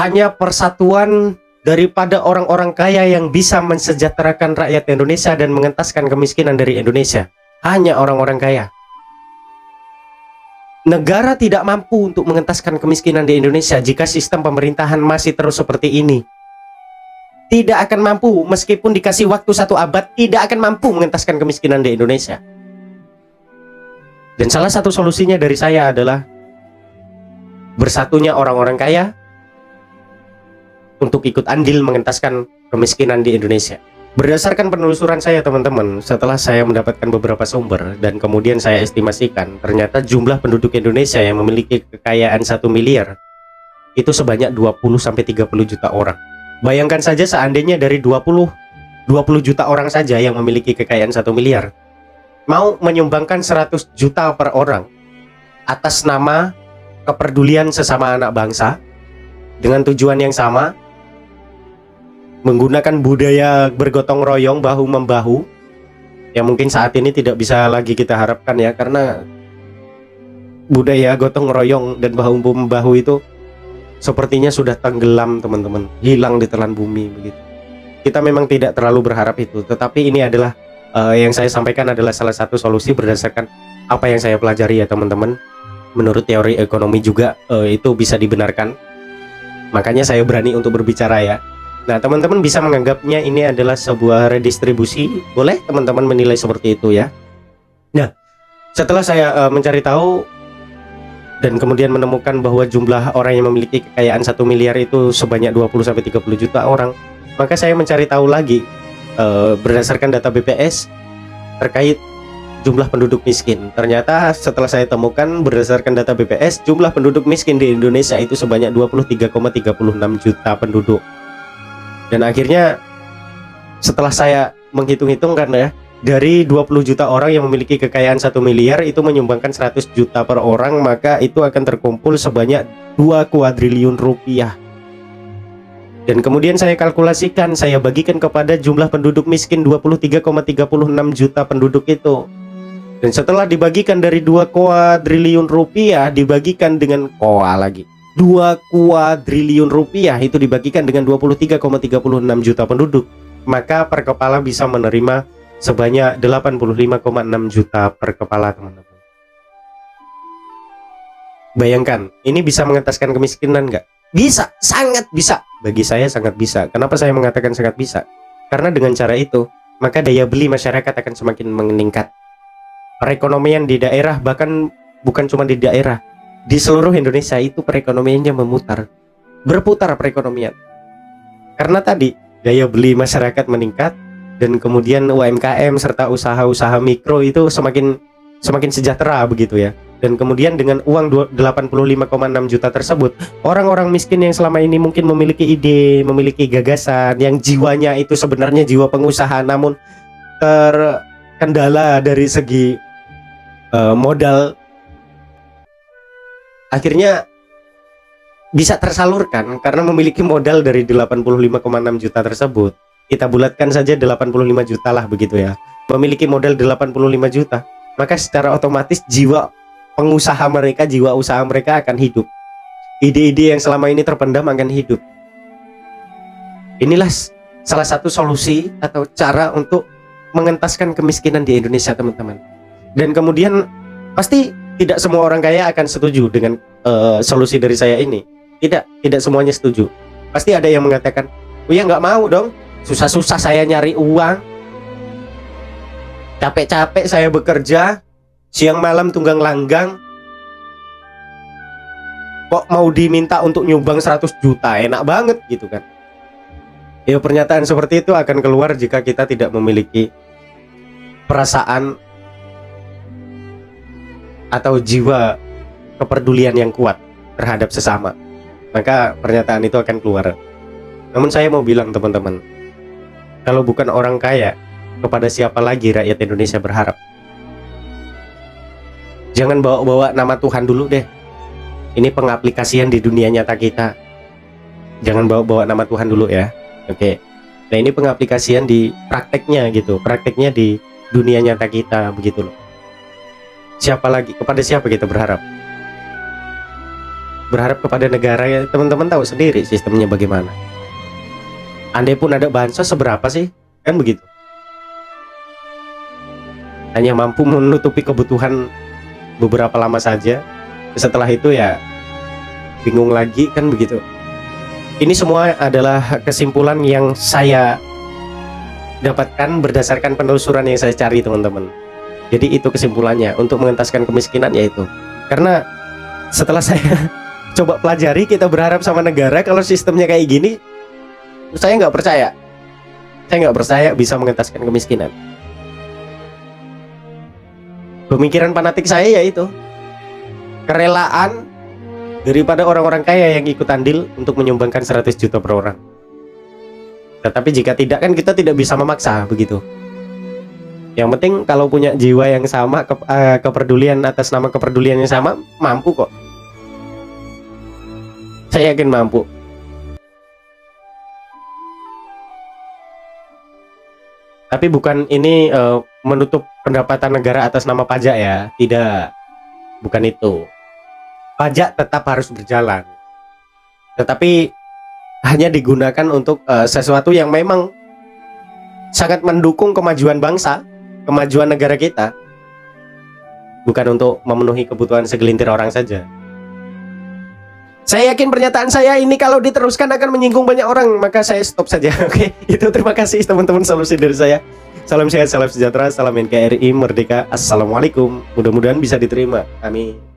Hanya persatuan daripada orang-orang kaya yang bisa mensejahterakan rakyat Indonesia dan mengentaskan kemiskinan dari Indonesia. Hanya orang-orang kaya. Negara tidak mampu untuk mengentaskan kemiskinan di Indonesia jika sistem pemerintahan masih terus seperti ini. Tidak akan mampu, meskipun dikasih waktu 1 abad, tidak akan mampu mengentaskan kemiskinan di Indonesia. Dan salah satu solusinya dari saya adalah bersatunya orang-orang kaya untuk ikut andil mengentaskan kemiskinan di Indonesia. Berdasarkan penelusuran saya teman-teman, setelah saya mendapatkan beberapa sumber dan kemudian saya estimasikan, ternyata jumlah penduduk Indonesia yang memiliki kekayaan 1 miliar itu sebanyak 20-30 juta orang. Bayangkan saja seandainya dari 20 juta orang saja yang memiliki kekayaan 1 miliar mau menyumbangkan 100 juta per orang atas nama kepedulian sesama anak bangsa dengan tujuan yang sama, menggunakan budaya bergotong royong, bahu membahu, yang mungkin saat ini tidak bisa lagi kita harapkan ya, karena budaya gotong royong dan bahu membahu itu sepertinya sudah tenggelam teman-teman, hilang di telan bumi begitu. Kita memang tidak terlalu berharap itu, tetapi ini adalah yang saya sampaikan adalah salah satu solusi berdasarkan apa yang saya pelajari ya teman-teman. Menurut teori ekonomi juga itu bisa dibenarkan, makanya saya berani untuk berbicara ya. Nah, teman-teman bisa menganggapnya ini adalah sebuah redistribusi, boleh teman-teman menilai seperti itu ya. Nah, setelah saya mencari tahu dan kemudian menemukan bahwa jumlah orang yang memiliki kekayaan 1 miliar itu sebanyak 20-30 juta orang, maka saya mencari tahu lagi berdasarkan data BPS terkait jumlah penduduk miskin. Ternyata setelah saya temukan berdasarkan data BPS, jumlah penduduk miskin di Indonesia itu sebanyak 23,36 juta penduduk. Dan akhirnya setelah saya menghitung-hitungkan ya, dari 20 juta orang yang memiliki kekayaan 1 miliar itu menyumbangkan 100 juta per orang, maka itu akan terkumpul sebanyak 2 kuadriliun rupiah. Dan kemudian saya kalkulasikan, saya bagikan kepada jumlah penduduk miskin 23,36 juta penduduk itu. Dan setelah dibagikan dari 2 kuadriliun rupiah dibagikan dengan 2 kuadriliun rupiah itu dibagikan dengan 23,36 juta penduduk, maka per kepala bisa menerima sebanyak 85,6 juta per kepala teman-teman. Bayangkan, ini bisa mengentaskan kemiskinan nggak? Bisa, sangat bisa. Bagi saya sangat bisa. Kenapa saya mengatakan sangat bisa? Karena dengan cara itu, maka daya beli masyarakat akan semakin meningkat. Perekonomian di daerah, bahkan bukan cuma di daerah, di seluruh Indonesia itu perekonomiannya berputar perekonomian. Karena tadi daya beli masyarakat meningkat dan kemudian UMKM serta usaha-usaha mikro itu semakin sejahtera begitu ya. Dan kemudian dengan uang 85,6 juta tersebut, orang-orang miskin yang selama ini mungkin memiliki ide, memiliki gagasan, yang jiwanya itu sebenarnya jiwa pengusaha namun terkendala dari segi modal, akhirnya bisa tersalurkan karena memiliki modal dari 85,6 juta tersebut. Kita bulatkan saja 85 juta lah begitu ya. Memiliki modal 85 juta, maka secara otomatis jiwa pengusaha mereka, jiwa usaha mereka akan hidup. Ide-ide yang selama ini terpendam akan hidup. Inilah salah satu solusi atau cara untuk mengentaskan kemiskinan di Indonesia teman-teman. Dan kemudian pasti tidak semua orang kaya akan setuju dengan solusi dari saya ini. Tidak semuanya setuju. Pasti ada yang mengatakan, oh ya nggak mau dong, susah-susah saya nyari uang, capek-capek saya bekerja, siang malam tunggang langgang, kok mau diminta untuk nyumbang 100 juta, enak banget gitu kan. Ya, pernyataan seperti itu akan keluar jika kita tidak memiliki perasaan atau jiwa kepedulian yang kuat terhadap sesama, maka pernyataan itu akan keluar. Namun saya mau bilang teman-teman, kalau bukan orang kaya, kepada siapa lagi rakyat Indonesia berharap? Jangan bawa-bawa nama Tuhan dulu deh. Ini pengaplikasian di dunia nyata kita. Jangan bawa-bawa nama Tuhan dulu ya. Oke. Nah, ini pengaplikasian di prakteknya gitu. Prakteknya di dunia nyata kita begitu loh. Siapa lagi? Kepada siapa kita berharap? berharap kepada negara ya teman-teman tahu sendiri sistemnya bagaimana. Andai pun ada bansos seberapa sih? Kan begitu. Hanya mampu menutupi kebutuhan beberapa lama saja. Setelah itu ya bingung lagi, kan begitu. Ini semua adalah kesimpulan yang saya dapatkan berdasarkan penelusuran yang saya cari, teman-teman. Jadi itu kesimpulannya untuk mengentaskan kemiskinan, yaitu karena setelah saya coba pelajari, kita berharap sama negara kalau sistemnya kayak gini, saya nggak percaya. Saya nggak percaya bisa mengentaskan kemiskinan. Pemikiran fanatik saya yaitu kerelaan daripada orang-orang kaya yang ikut andil untuk menyumbangkan 100 juta per orang. Tetapi jika tidak, kan kita tidak bisa memaksa, begitu. Yang penting kalau punya jiwa yang sama, kepedulian atas nama kepedulian yang sama, mampu kok. Saya yakin mampu. Tapi bukan ini menutup pendapatan negara atas nama pajak ya. Tidak. Bukan itu. Pajak tetap harus berjalan. Tetapi hanya digunakan untuk sesuatu yang memang sangat mendukung kemajuan bangsa, kemajuan negara kita. Bukan untuk memenuhi kebutuhan segelintir orang saja. Saya yakin pernyataan saya ini kalau diteruskan akan menyinggung banyak orang, maka saya stop saja. Oke, itu terima kasih teman-teman, solusi dari saya. Salam sehat, salam sejahtera, salam NKRI Merdeka. Assalamualaikum. Mudah-mudahan bisa diterima. Amin.